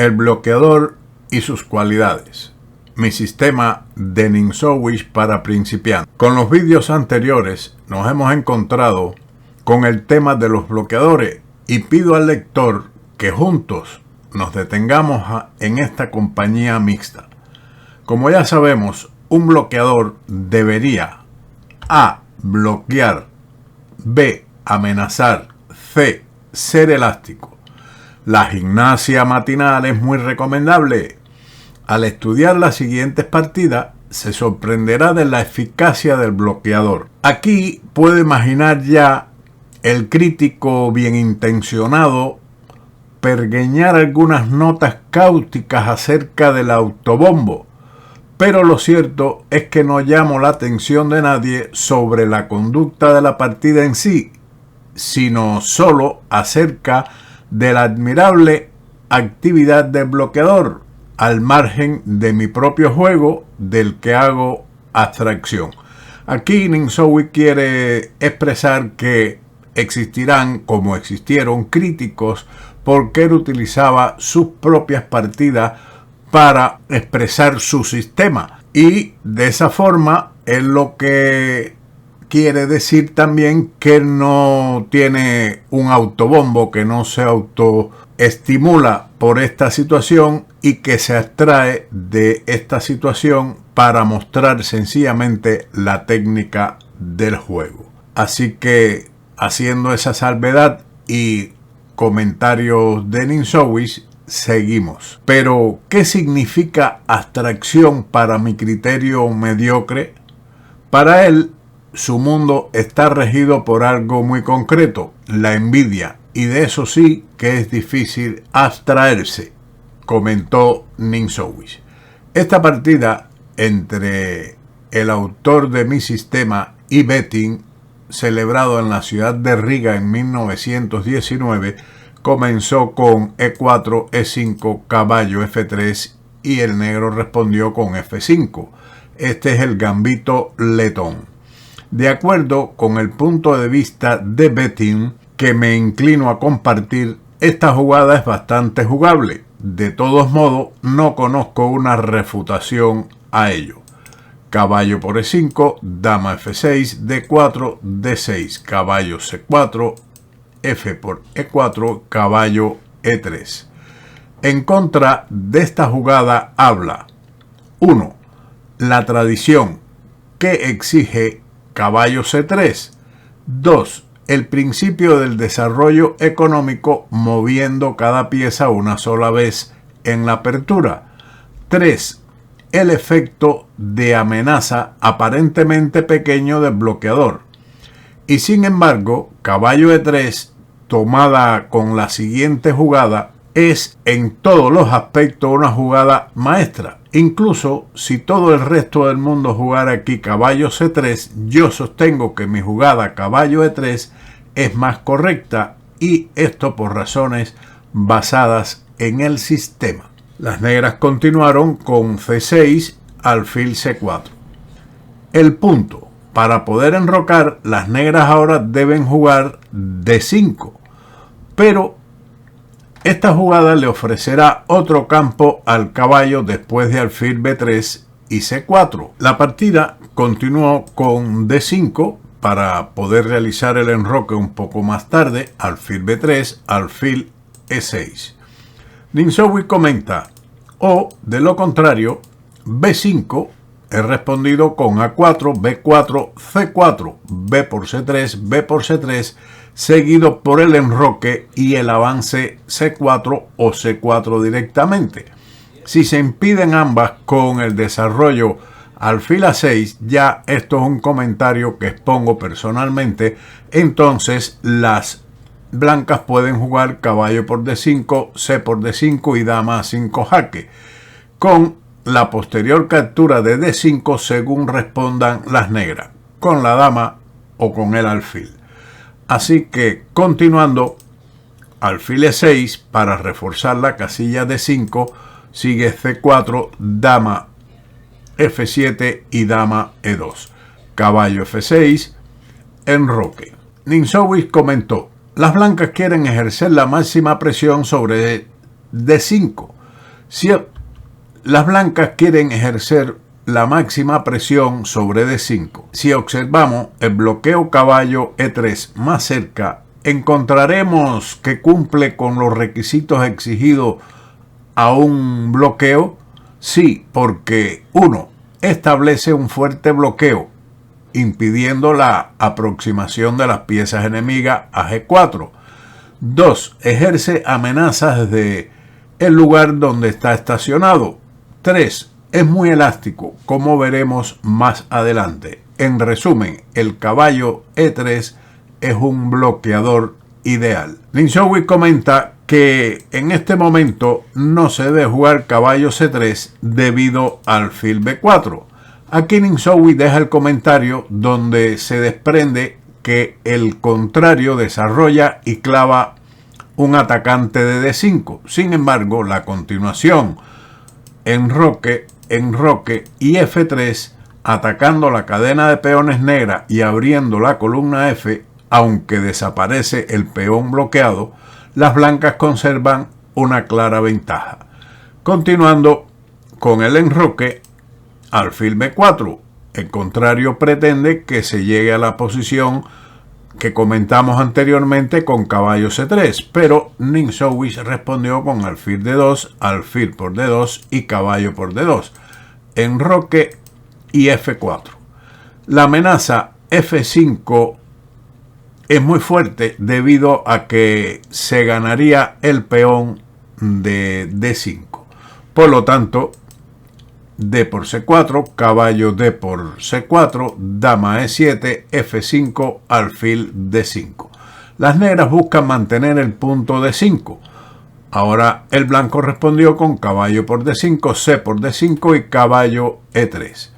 El bloqueador y sus cualidades. Mi sistema de Ninsowish para principiantes. Con los vídeos anteriores nos hemos encontrado con el tema de los bloqueadores y pido al lector que juntos nos detengamos en esta compañía mixta. Como ya sabemos, un bloqueador debería A. bloquear, B. amenazar, C. ser elástico. La gimnasia matinal es muy recomendable. Al estudiar las siguientes partidas, se sorprenderá de la eficacia del bloqueador. Aquí puedo imaginar ya el crítico bien intencionado pergeñar algunas notas cáusticas acerca del autobombo, pero lo cierto es que no llamo la atención de nadie sobre la conducta de la partida en sí, sino solo acerca de la admirable actividad del bloqueador, al margen de mi propio juego del que hago abstracción. Aquí Ninsowish quiere expresar que existirán, como existieron, críticos porque él utilizaba sus propias partidas para expresar su sistema, y de esa forma es lo que quiere decir también que no tiene un autobombo, que no se autoestimula por esta situación y que se abstrae de esta situación para mostrar sencillamente la técnica del juego. Así que, haciendo esa salvedad y comentarios de Ninsowish, seguimos. Pero, ¿qué significa abstracción para mi criterio mediocre? Para él, su mundo está regido por algo muy concreto, la envidia, y de eso sí que es difícil abstraerse, comentó Ninsowish. Esta partida entre el autor de mi sistema y Betting, celebrado en la ciudad de Riga en 1919, comenzó con E4, E5, caballo F3 y el negro respondió con F5. Este es el gambito letón. De acuerdo con el punto de vista de Betting, que me inclino a compartir, esta jugada es bastante jugable. De todos modos, no conozco una refutación a ello. Caballo por E5, dama F6, D4, D6, caballo C4, F por E4, caballo E3. En contra de esta jugada habla 1. La tradición, que exige caballo C3. 2. El principio del desarrollo económico moviendo cada pieza una sola vez en la apertura. 3. El efecto de amenaza aparentemente pequeño del bloqueador. Y sin embargo, caballo E3, tomada con la siguiente jugada, es en todos los aspectos una jugada maestra. Incluso si todo el resto del mundo jugara aquí caballo C3, yo sostengo que mi jugada caballo E3 es más correcta, y esto por razones basadas en el sistema. Las negras continuaron con C6, alfil C4. El punto: para poder enrocar, las negras ahora deben jugar D5, pero esta jugada le ofrecerá otro campo al caballo después de alfil B3 y C4. La partida continuó con D5 para poder realizar el enroque un poco más tarde, alfil B3, alfil E6. Ninsowish comenta: o de lo contrario, B5, he respondido con A4, B4, C4, B por C3, B por C3, seguido por el enroque y el avance C4 o C4 directamente. Si se impiden ambas con el desarrollo alfil A6, ya esto es un comentario que expongo personalmente, entonces las blancas pueden jugar caballo por D5, C por D5 y dama A5 jaque, con la posterior captura de D5 según respondan las negras, con la dama o con el alfil. Así que, continuando, alfil E6 para reforzar la casilla D5, sigue C4, dama F7 y dama E2. Caballo F6, enroque. Ninsowish comentó: las blancas quieren ejercer la máxima presión sobre D5, Si las blancas quieren ejercer la máxima presión sobre D5, si observamos el bloqueo caballo E3 más cerca, encontraremos que cumple con los requisitos exigidos a un bloqueo. Sí, porque 1. Establece un fuerte bloqueo, impidiendo la aproximación de las piezas enemigas a G4. 2. Ejerce amenazas desde el lugar donde está estacionado. 3. Es muy elástico, como veremos más adelante. En resumen, el caballo E3 es un bloqueador ideal. Ninsoi comenta que en este momento no se debe jugar caballo C3 debido al alfil B4. Aquí Ninsoi deja el comentario donde se desprende que el contrario desarrolla y clava un atacante de D5. Sin embargo, la continuación, enroque y F3, atacando la cadena de peones negra y abriendo la columna F, aunque desaparece el peón bloqueado, las blancas conservan una clara ventaja. Continuando con el enroque, alfil B4. El contrario pretende que se llegue a la posición que comentamos anteriormente con caballo C3, pero Ninsoi respondió con alfil D2, alfil por D2 y caballo por D2, enroque y F4. La amenaza F5 es muy fuerte debido a que se ganaría el peón de D5. Por lo tanto, D por C4, caballo D por C4, dama E7, F5, alfil D5. Las negras buscan mantener el punto D5. Ahora el blanco respondió con caballo por D5, C por D5 y caballo E3.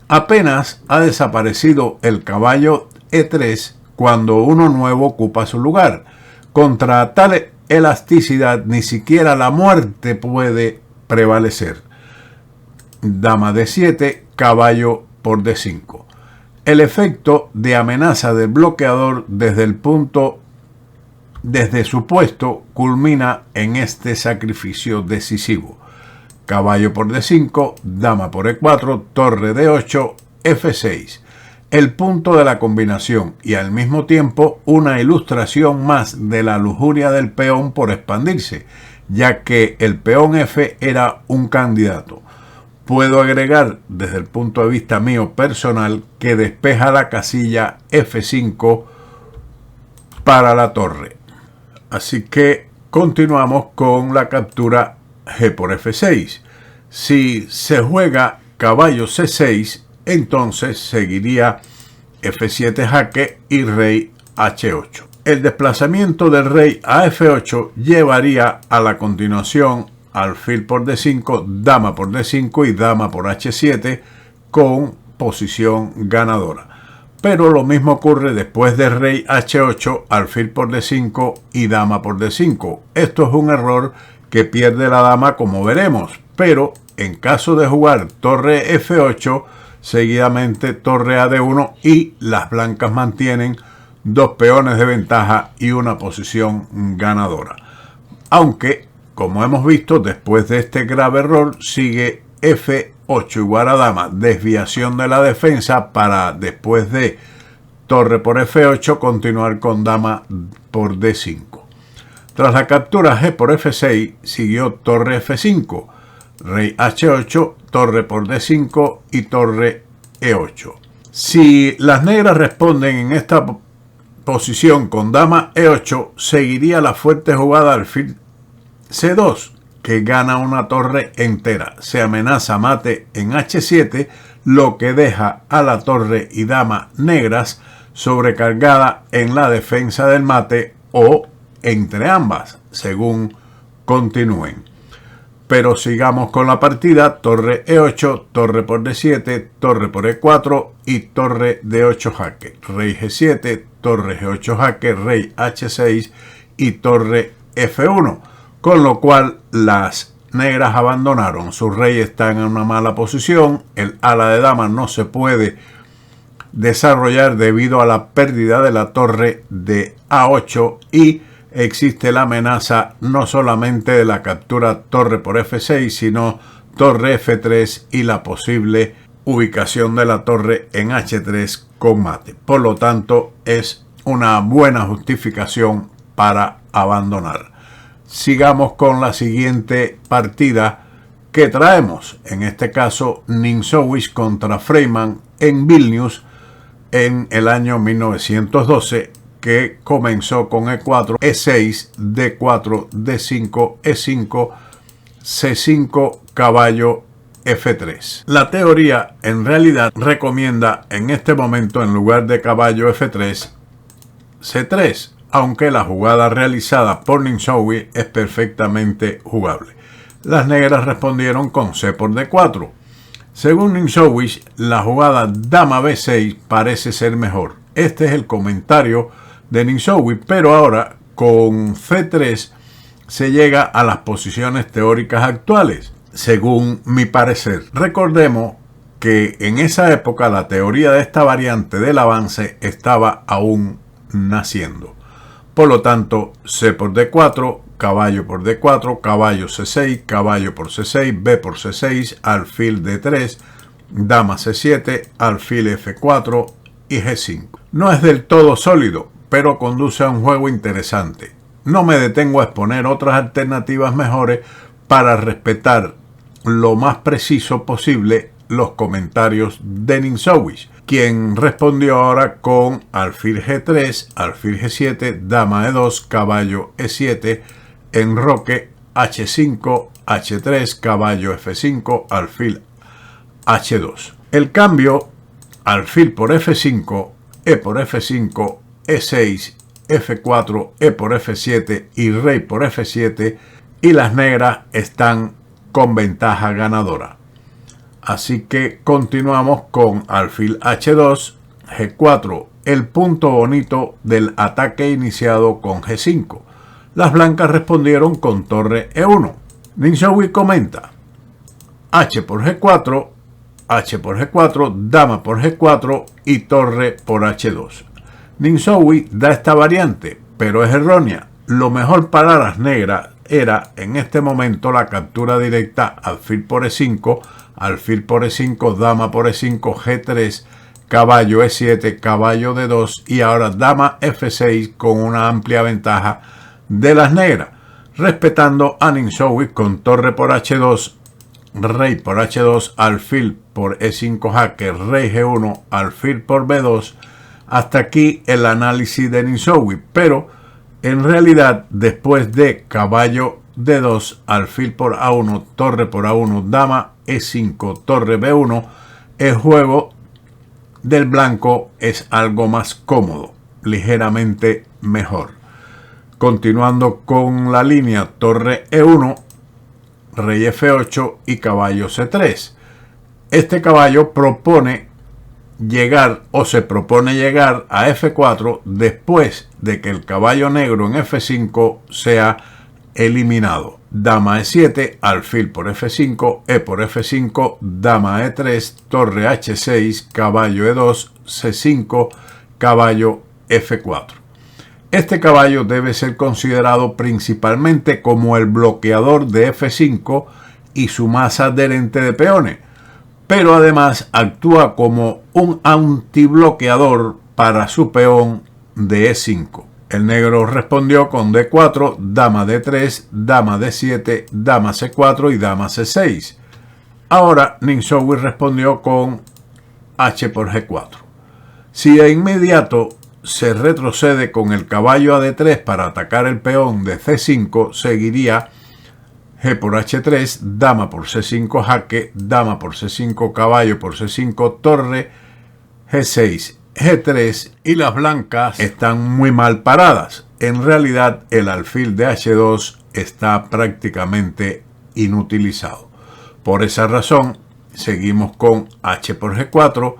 Apenas ha desaparecido el caballo E3 cuando uno nuevo ocupa su lugar. Contra tal elasticidad ni siquiera la muerte puede prevalecer. Dama D7, caballo por D5. El efecto de amenaza del bloqueador desde su puesto culmina en este sacrificio decisivo. Caballo por D5, dama por E4, torre D8, F6. El punto de la combinación y al mismo tiempo una ilustración más de la lujuria del peón por expandirse, ya que el peón F era un candidato. Puedo agregar desde el punto de vista mío personal que despeja la casilla F5 para la torre. Así que continuamos con la captura G por F6. Si se juega caballo C6, entonces seguiría F7 jaque y rey H8. El desplazamiento del rey a F8 llevaría a la continuación alfil por D5, dama por D5 y dama por H7 con posición ganadora. Pero lo mismo ocurre después de rey H8, alfil por D5 y dama por D5. Esto es un error que pierde la dama, como veremos, pero en caso de jugar torre F8, seguidamente torre a D1 y las blancas mantienen dos peones de ventaja y una posición ganadora. Aunque, como hemos visto, después de este grave error sigue F8 igual a dama, desviación de la defensa para después de torre por F8 continuar con dama por D5. Tras la captura G por F6 siguió torre F5, rey H8, torre por D5 y torre E8. Si las negras responden en esta posición con dama E8, seguiría la fuerte jugada alfil C2, que gana una torre entera. Se amenaza mate en H7, lo que deja a la torre y dama negras sobrecargada en la defensa del mate o entre ambas, según continúen. Pero sigamos con la partida. Torre E8, torre por D7, torre por E4 y torre D8 jaque. Rey G7, torre G8 jaque, rey H6 y torre F1. Con lo cual las negras abandonaron. Su rey está en una mala posición. El ala de dama no se puede desarrollar debido a la pérdida de la torre de A8 y existe la amenaza no solamente de la captura torre por F6, sino torre F3 y la posible ubicación de la torre en H3 con mate. Por lo tanto, es una buena justificación para abandonar. Sigamos con la siguiente partida que traemos. En este caso, Ninsowish contra Freeman en Vilnius en el año 1912, que comenzó con E4, E6, D4, D5, E5, C5, caballo F3. La teoría en realidad recomienda en este momento, en lugar de caballo F3, C3, aunque la jugada realizada por Ninsowish es perfectamente jugable. Las negras respondieron con C por D4. Según Ninsowish, la jugada dama B6 parece ser mejor. Este es el comentario de Ninsowish, pero ahora con C3 se llega a las posiciones teóricas actuales, según mi parecer. Recordemos que en esa época la teoría de esta variante del avance estaba aún naciendo. Por lo tanto, C por D4, caballo por D4, caballo C6, caballo por C6, B por C6, alfil D3, dama C7, alfil F4 y G5. No es del todo sólido, pero conduce a un juego interesante. No me detengo a exponer otras alternativas mejores para respetar lo más preciso posible los comentarios de Ninsowish, quien respondió ahora con alfil G3, alfil G7, dama E2, caballo E7, enroque H5, H3, caballo F5, alfil H2. El cambio alfil por F5, E por F5, E6, F4, E por F7 y rey por F7, y las negras están con ventaja ganadora. Así que continuamos con alfil H2, G4, el punto bonito del ataque iniciado con G5. Las blancas respondieron con torre E1. Ninsowish comenta: H por G4, H por G4, dama por G4 y torre por H2. Ninsowish da esta variante, pero es errónea. Lo mejor para las negras era en este momento la captura directa alfil por E5, alfil por E5, dama por E5, G3, caballo E7, caballo D2 y ahora dama F6 con una amplia ventaja de las negras, respetando a Ninsowish con torre por H2, rey por H2, alfil por E5 jaque, rey G1, alfil por B2. Hasta aquí el análisis de Ninsowish, pero en realidad después de caballo D2, alfil por A1, torre por A1, dama E5, torre B1, el juego del blanco es algo más cómodo, ligeramente mejor. Continuando con la línea torre E1, rey F8 y caballo C3. Este caballo propone llegar o se propone llegar a F4 después de que el caballo negro en F5 sea eliminado. Dama E7, alfil por F5, E por F5, dama E3, torre H6, caballo E2, C5, caballo F4. Este caballo debe ser considerado principalmente como el bloqueador de F5 y su más adherente de peones, pero además actúa como un antibloqueador para su peón de E5. El negro respondió con D4, dama D3, dama D7, dama C4 y dama C6. Ahora Ninsowish respondió con H por G4. Si de inmediato se retrocede con el caballo a D3 para atacar el peón de C5, seguiría G por H3, dama por C5 jaque, dama por C5, caballo por C5, torre, G6, G3 y las blancas están muy mal paradas. En realidad el alfil de H2 está prácticamente inutilizado. Por esa razón seguimos con H por G4,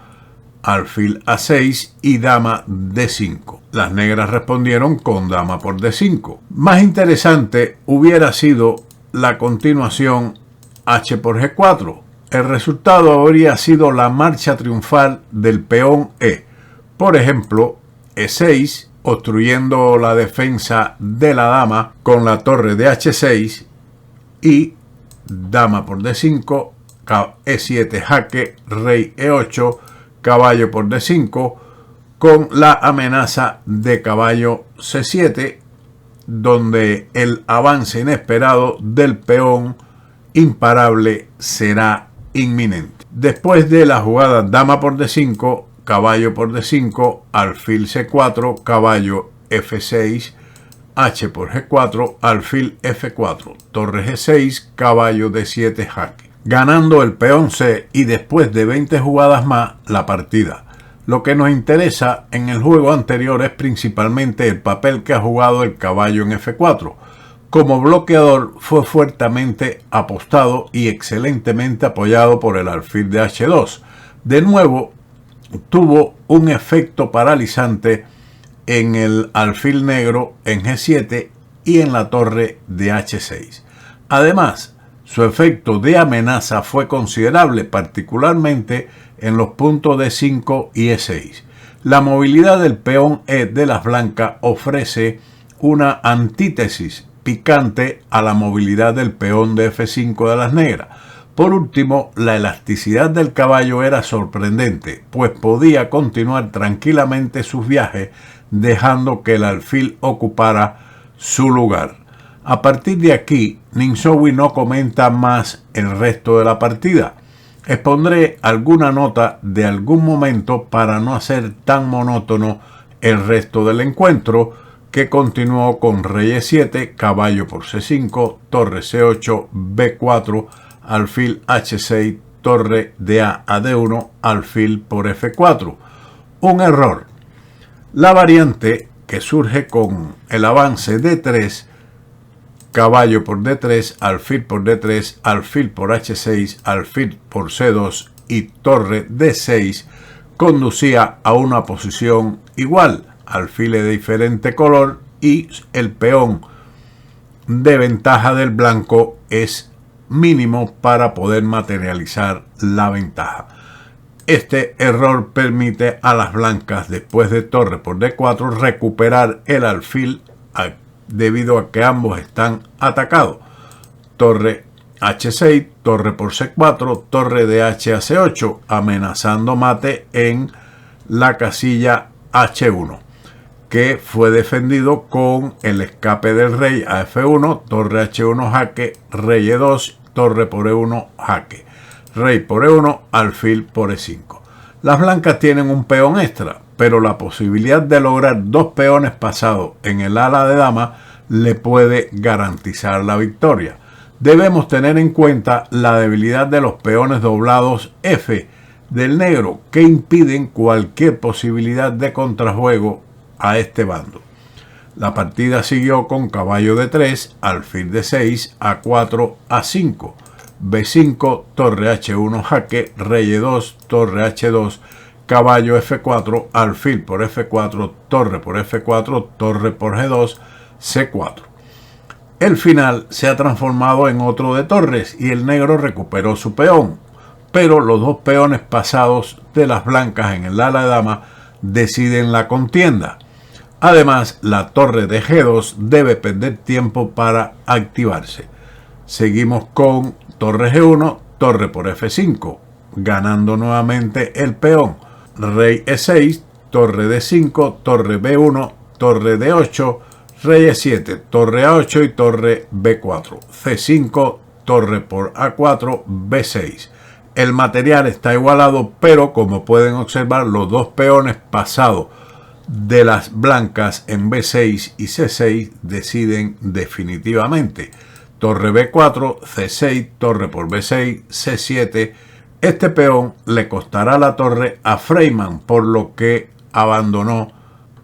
alfil A6 y dama D5. Las negras respondieron con dama por D5. Más interesante hubiera sido la continuación H por G4. El resultado habría sido la marcha triunfal del peón E. Por ejemplo, E6 obstruyendo la defensa de la dama con la torre de H6 y dama por D5, E7 jaque, rey E8, caballo por D5, con la amenaza de caballo C7, donde el avance inesperado del peón imparable será inminente. Después de la jugada dama por D5, caballo por D5, alfil C4, caballo F6, H por G4, alfil F4, torre G6, caballo D7 jaque, ganando el peón C y después de 20 jugadas más la partida. Lo que nos interesa en el juego anterior es principalmente el papel que ha jugado el caballo en F4. Como bloqueador fue fuertemente apostado y excelentemente apoyado por el alfil de H2. De nuevo, tuvo un efecto paralizante en el alfil negro en G7 y en la torre de H6. Además, su efecto de amenaza fue considerable, particularmente en los puntos D5 y E6. La movilidad del peón E de las blancas ofrece una antítesis picante a la movilidad del peón de F5 de las negras. Por último, la elasticidad del caballo era sorprendente, pues podía continuar tranquilamente sus viajes dejando que el alfil ocupara su lugar. A partir de aquí, Ninsowi no comenta más el resto de la partida. Expondré alguna nota de algún momento para no hacer tan monótono el resto del encuentro, que continuó con rey E7, caballo por C5, torre C8, B4, alfil H6, torre de A D1, alfil por F4. Un error. La variante que surge con el avance D3, caballo por D3, alfil por D3, alfil por H6, alfil por C2 y torre D6, conducía a una posición igual, alfiles de diferente color, y el peón de ventaja del blanco es mínimo para poder materializar la ventaja. Este error permite a las blancas, después de torre por D4, recuperar el alfil debido a que ambos están atacados. Torre H6, torre por C4, torre de H a C8, amenazando mate en la casilla H1, que fue defendido con el escape del rey a F1, torre H1 jaque, rey E2, torre por E1 jaque, rey por E1, alfil por E5. Las blancas tienen un peón extra, pero la posibilidad de lograr dos peones pasados en el ala de dama le puede garantizar la victoria. Debemos tener en cuenta la debilidad de los peones doblados F del negro, que impiden cualquier posibilidad de contrajuego a este bando. La partida siguió con caballo D3, alfil D6, A4, A5, B5, torre H1 jaque, rey E2, torre H2, caballo F4, alfil por F4, torre por F4, torre por G2, C4. El final se ha transformado en otro de torres y el negro recuperó su peón, pero los dos peones pasados de las blancas en el ala de dama deciden la contienda. Además, la torre de G2 debe perder tiempo para activarse. Seguimos con torre G1, torre por F5, ganando nuevamente el peón. Rey E6, torre D5, torre B1, torre D8, rey E7, torre A8 y torre B4. C5, torre por A4, B6. El material está igualado, pero como pueden observar, los dos peones pasados de las blancas en B6 y C6 deciden definitivamente. Torre B4, C6, torre por B6, C7. Este peón le costará la torre a Freiman, por lo que abandonó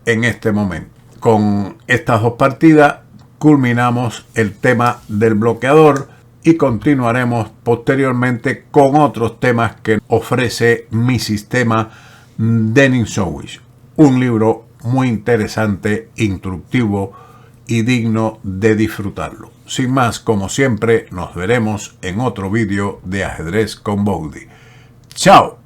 en este momento. Con estas dos partidas culminamos el tema del bloqueador y continuaremos posteriormente con otros temas que ofrece mi sistema de Ninsowi. Un libro muy interesante, instructivo y digno de disfrutarlo. Sin más, como siempre, nos veremos en otro vídeo de Ajedrez con Boudy. ¡Chao!